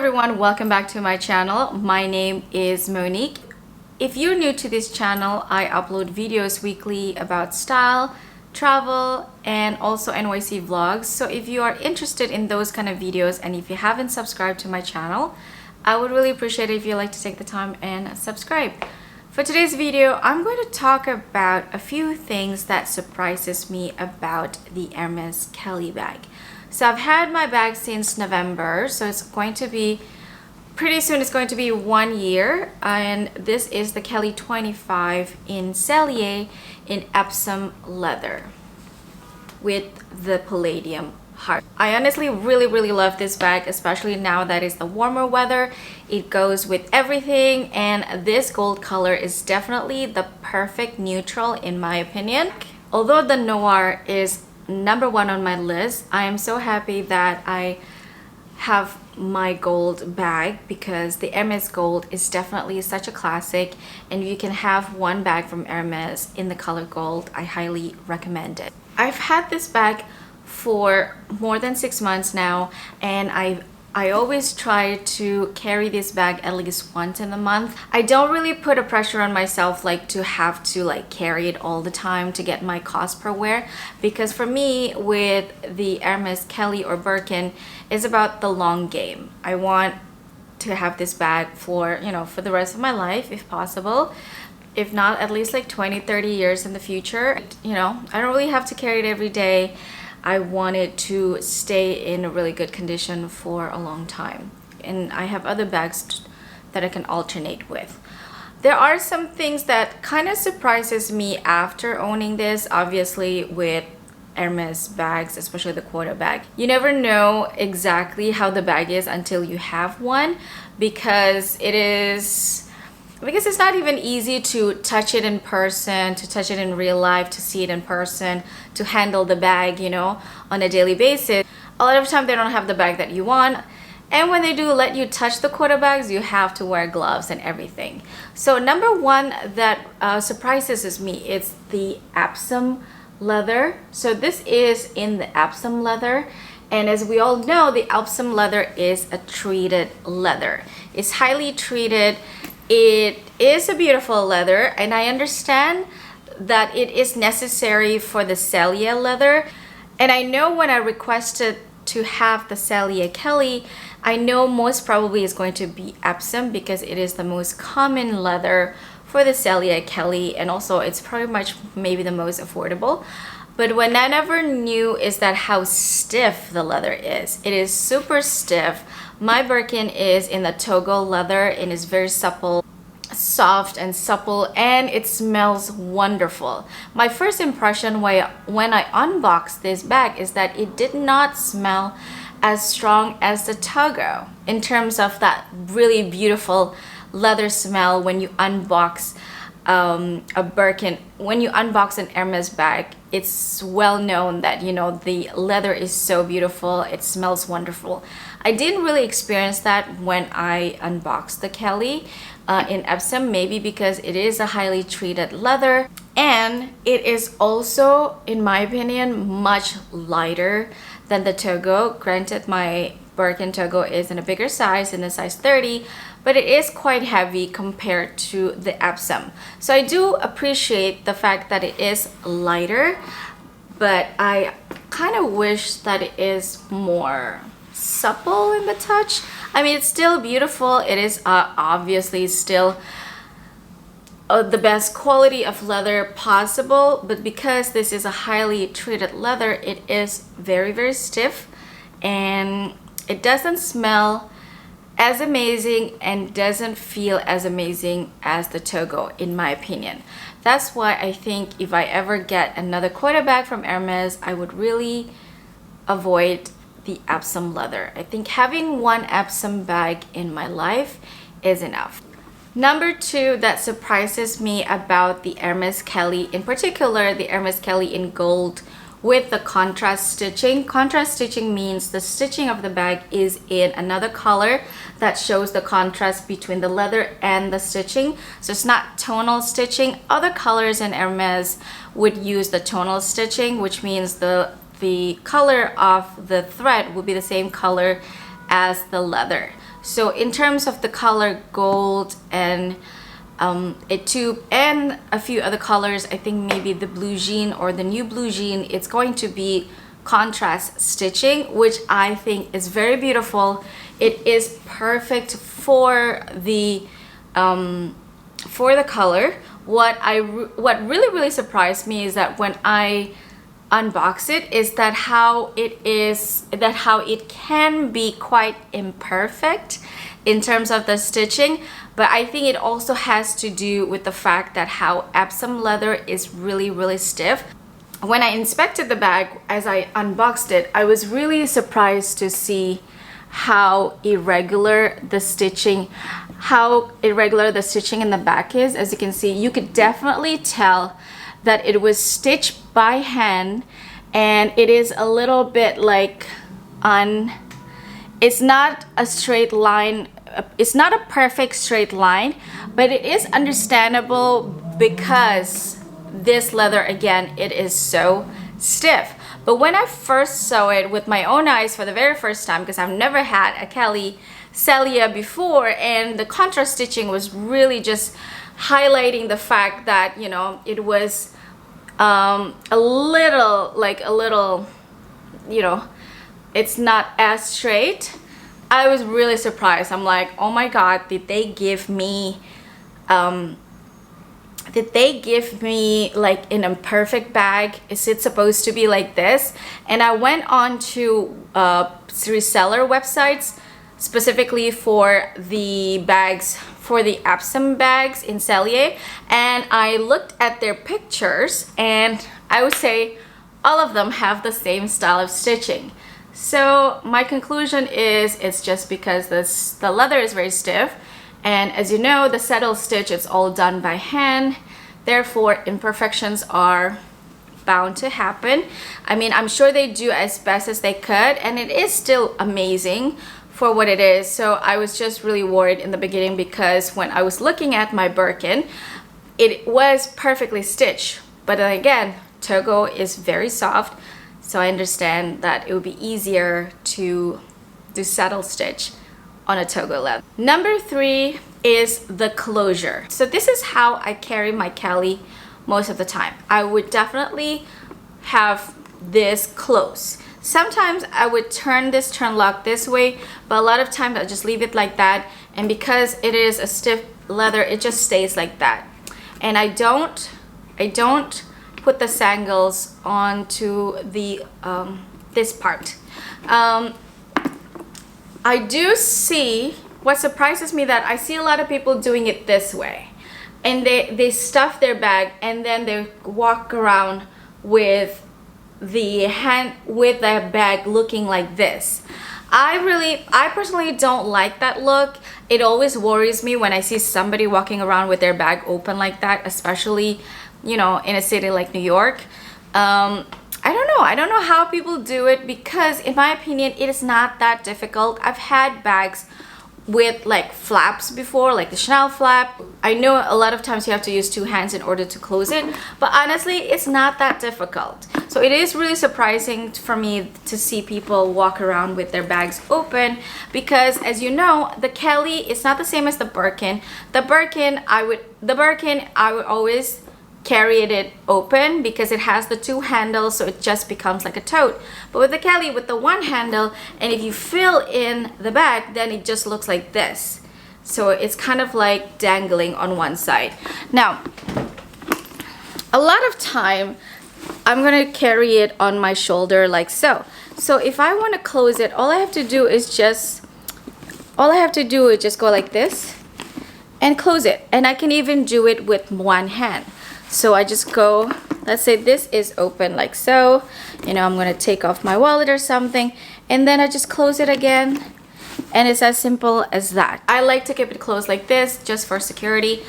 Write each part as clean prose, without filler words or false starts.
everyone, welcome back to my channel. My name is Monique. If you're new to this channel, I upload videos weekly about style, travel, and also NYC vlogs. So if you are interested in those kind of videos and if you haven't subscribed to my channel, I would really appreciate it if you'd like to take the time and subscribe. For today's video, I'm going to talk about a few things that surprises me about the Hermes Kelly bag. So I've had my bag since November, so it's going to be pretty soon. It's going to be 1 year, and this is the Kelly 25 in Cellier in Epsom leather with the palladium heart. I honestly really love this bag, especially now that it's the warmer weather. It goes with everything, and this gold color is definitely the perfect neutral in my opinion. Although the noir is #1 on my list, I am so happy that I have my gold bag because the Hermes gold is definitely such a classic, and you can have one bag from Hermes in the color gold. I highly recommend it. I've had this bag for more than 6 months now, and I always try to carry this bag at least once in a month. I don't really put a pressure on myself to have to carry it all the time to get my cost per wear, because for me with the Hermes Kelly or Birkin, it's about the long game. I want to have this bag for for the rest of my life if possible, if not at least 20-30 years in the future. I don't really have to carry it every day. I want it to stay in a really good condition for a long time, and I have other bags that I can alternate with. There are some things that kind of surprises me after owning this, obviously with Hermes bags, especially the quarter bag. You never know exactly how the bag is until you have one, because it's not even easy to touch it in person, to touch it in real life, to see it in person, to handle the bag, on a daily basis. A lot of time they don't have the bag that you want. And when they do let you touch the quarter bags, you have to wear gloves and everything. So #1 that surprises me is the Epsom leather. So this is in the Epsom leather. And as we all know, the Epsom leather is a treated leather. It's highly treated. It is a beautiful leather, and I understand that it is necessary for the Cellier leather. And I know when I requested to have the Cellier Kelly, I know most probably is going to be Epsom because it is the most common leather for the Cellier Kelly, and also it's pretty much maybe the most affordable. But what I never knew is that how stiff the leather is. It is super stiff. My Birkin is in the Togo leather and is very supple, soft and supple, and it smells wonderful. My first impression when I unboxed this bag is that it did not smell as strong as the Togo in terms of that really beautiful leather smell when you unbox a Birkin. When you unbox an Hermes bag, it's well known that the leather is so beautiful, it smells wonderful. I didn't really experience that when I unboxed the Kelly in Epsom, maybe because it is a highly treated leather, and it is also, in my opinion, much lighter than the Togo. Granted, my Birkin Togo is in a bigger size, in a size 30, but it is quite heavy compared to the Epsom. So I do appreciate the fact that it is lighter, but I kind of wish that it is more supple in the touch. I mean, it's still beautiful. It is obviously still the best quality of leather possible, but because this is a highly treated leather, it is very stiff, and it doesn't smell as amazing and doesn't feel as amazing as the Togo, in my opinion. That's why I think if I ever get another quarter bag from Hermes, I would really avoid the Epsom leather. I think having one Epsom bag in my life is enough. #2 that surprises me about the Hermes Kelly, in particular the Hermes Kelly in gold with the contrast stitching. Contrast stitching means the stitching of the bag is in another color that shows the contrast between the leather and the stitching. So it's not tonal stitching. Other colors in Hermes would use the tonal stitching, which means the color of the thread will be the same color as the leather. So in terms of the color gold and a tube and a few other colors, I think maybe the blue jean or the new blue jean, it's going to be contrast stitching, which I think is very beautiful. It is perfect for the color. What really surprised me is that when I unbox it, is that how it can be quite imperfect in terms of the stitching, but I think it also has to do with the fact that how Epsom leather is really stiff. When I inspected the bag as I unboxed it, I was really surprised to see how irregular the stitching in the back is. As you can see, you could definitely tell that it was stitched by hand, and it is a little bit like it's not a straight line, it's not a perfect straight line, but it is understandable because this leather, again, it is so stiff. But when I first saw it with my own eyes for the very first time, because I've never had a Kelly Celia before, and the contrast stitching was really just highlighting the fact that, you know, it was a little, you know, it's not as straight. I was really surprised. I'm like, oh my god, did they give me like an imperfect bag? Is it supposed to be like this? And I went on to reseller websites specifically for the bags, for the Epsom bags in Cellier, and I looked at their pictures, and I would say all of them have the same style of stitching. So my conclusion is it's just because the leather is very stiff, and as you know, the settle stitch is all done by hand, therefore imperfections are bound to happen. I mean, I'm sure they do as best as they could, and it is still amazing for what it is. So I was just really worried in the beginning, because when I was looking at my Birkin, it was perfectly stitched, but then again, Togo is very soft, so I understand that it would be easier to do saddle stitch on a Togo leather. Number 3 is the closure. So this is how I carry my Kelly most of the time. I would definitely have this close. Sometimes I would turn this turn lock this way, but a lot of times I just leave it like that, and because it is a stiff leather, it just stays like that. And I don't put the sangles onto the this part. I do see, what surprises me, that I see a lot of people doing it this way, and they stuff their bag and then they walk around with the bag looking like this. I personally don't like that look. It always worries me when I see somebody walking around with their bag open like that, especially, you know, in a city like New York. I don't know how people do it, because in my opinion, it is not that difficult. I've had bags with like flaps before, like the Chanel flap. I know a lot of times you have to use 2 hands in order to close it, but honestly, it's not that difficult. So it is really surprising for me to see people walk around with their bags open, because as you know, the Kelly is not the same as the Birkin. The Birkin I would always carry it open because it has the 2 handles, so it just becomes like a tote. But with the Kelly, with the 1 handle, and if you fill in the bag, then it just looks like this. So it's kind of like dangling on one side. Now, a lot of time I'm gonna carry it on my shoulder like so. So if I want to close it, all I have to do is just go like this and close it. And I can even do it with 1 hand. So I just go, let's say this is open like so, you know, I'm gonna take off my wallet or something, and then I just close it again, and it's as simple as that. I like to keep it closed like this just for security.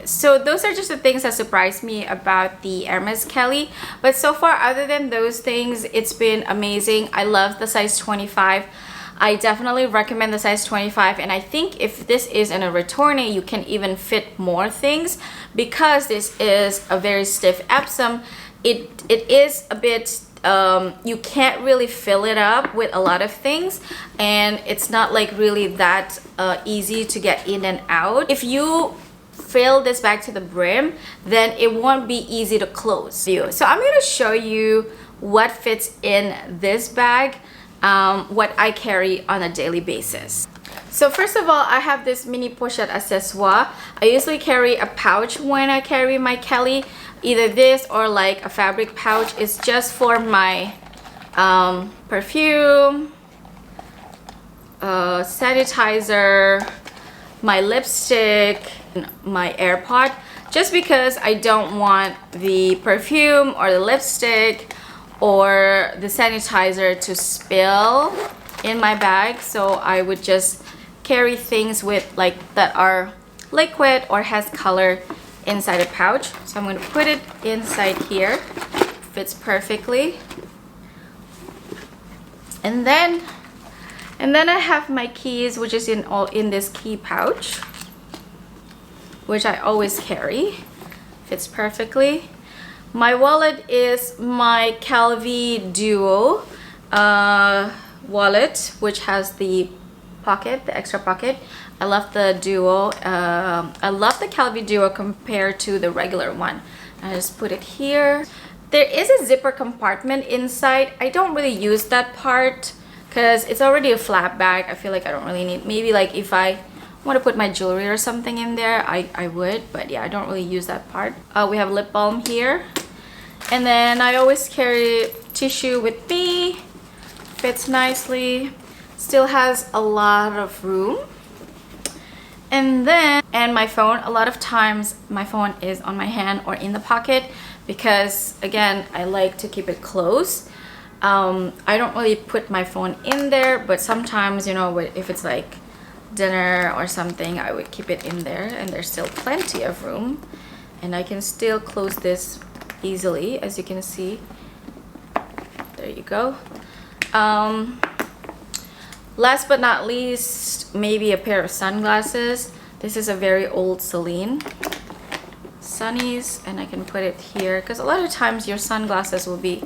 So those are just the things that surprised me about the Hermes Kelly, but so far, other than those things, it's been amazing. I love the size 25. I definitely recommend the size 25, and I think if this is in a retourne, you can even fit more things, because this is a very stiff Epsom. It is a bit you can't really fill it up with a lot of things, and it's not like really that easy to get in and out. If you fill this bag to the brim, then it won't be easy to close. So I'm going to show you what fits in this bag, what I carry on a daily basis. So first of all, I have this mini pochette accessoire. I usually carry a pouch when I carry my Kelly, either this or like a fabric pouch. It's just for my perfume, sanitizer, my lipstick, my AirPod, just because I don't want the perfume or the lipstick or the sanitizer to spill in my bag. So I would just carry things with like that are liquid or has color inside a pouch. So I'm going to put it inside here. Fits perfectly. And then I have my keys, which is in this key pouch, which I always carry. Fits perfectly. My wallet is my Calvi Duo wallet, which has the pocket, the extra pocket. I love the Duo. I love the Calvi Duo compared to the regular one. I just put it here. There is a zipper compartment inside. I don't really use that part because it's already a flap bag. I feel like I don't really need, maybe like if I want to put my jewelry or something in there, I would, but yeah, I don't really use that part. We have lip balm here, and then I always carry tissue with me. Fits nicely, still has a lot of room. And my phone, a lot of times my phone is on my hand or in the pocket because again, I like to keep it close. I don't really put my phone in there, but sometimes, you know, if it's like dinner or something, I would keep it in there, and there's still plenty of room, and I can still close this easily, as you can see. There you go. Last but not least, maybe a pair of sunglasses. This is a very old Celine sunnies, and I can put it here because a lot of times your sunglasses will be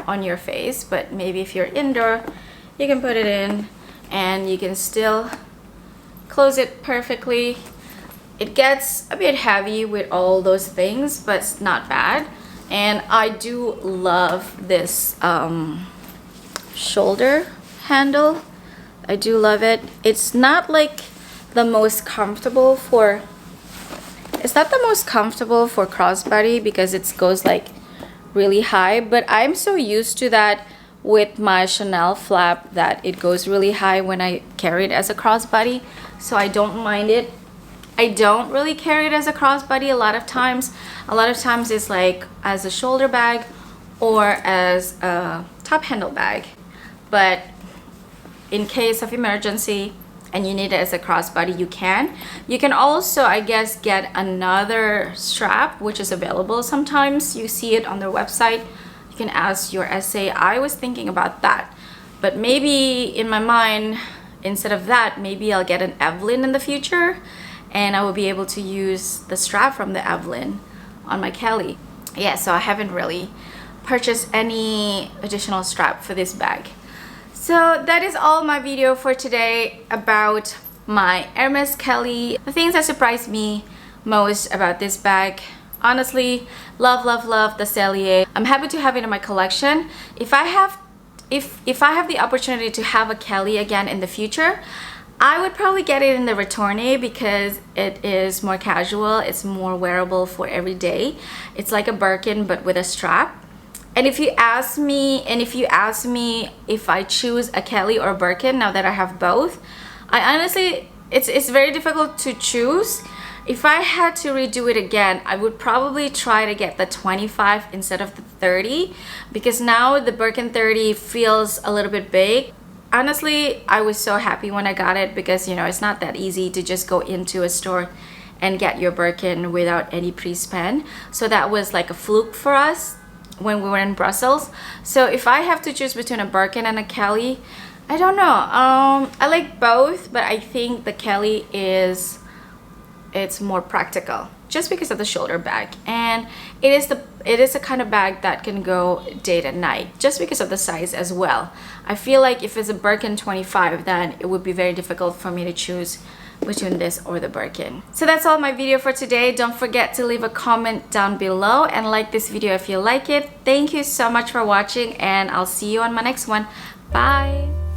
on your face, but maybe if you're indoor, you can put it in and you can still close it perfectly. It gets a bit heavy with all those things, but it's not bad. And I do love this shoulder handle. I do love it. It's not like the most comfortable for, it's not the most comfortable for crossbody because it goes like really high, but I'm so used to that with my Chanel flap that it goes really high when I carry it as a crossbody, so I don't mind it. I don't really carry it as a crossbody a lot of times. A lot of times it's like as a shoulder bag or as a top handle bag, but in case of emergency and you need it as a crossbody, you can. You can also, I guess, get another strap, which is available sometimes. You see it on their website. You can ask your SA. I was thinking about that, but maybe in my mind, instead of that, maybe I'll get an Evelyn in the future, and I will be able to use the strap from the Evelyn on my Kelly. Yeah, so I haven't really purchased any additional strap for this bag. So that is all my video for today about my Hermes Kelly. The things that surprised me most about this bag, honestly, love the Cellier. I'm happy to have it in my collection. If I have the opportunity to have a Kelly again in the future, I would probably get it in the Retourne because it is more casual, it's more wearable for every day. It's like a Birkin but with a strap. And if you ask me if I choose a Kelly or a Birkin now that I have both, I honestly, it's very difficult to choose. If I had to redo it again, I would probably try to get the 25 instead of the 30 because now the Birkin 30 feels a little bit big. Honestly, I was so happy when I got it because, you know, it's not that easy to just go into a store and get your Birkin without any pre-spend. So that was like a fluke for us when we were in Brussels. So if I have to choose between a Birkin and a Kelly, I don't know. I like both, but I think the Kelly is it's more practical just because of the shoulder bag, and it is a kind of bag that can go day and night just because of the size as well. I feel like if it's a Birkin 25, then it would be very difficult for me to choose between this or the Birkin. So that's all my video for today. Don't forget to leave a comment down below and like this video if you like it. Thank you so much for watching, and I'll see you on my next one. Bye.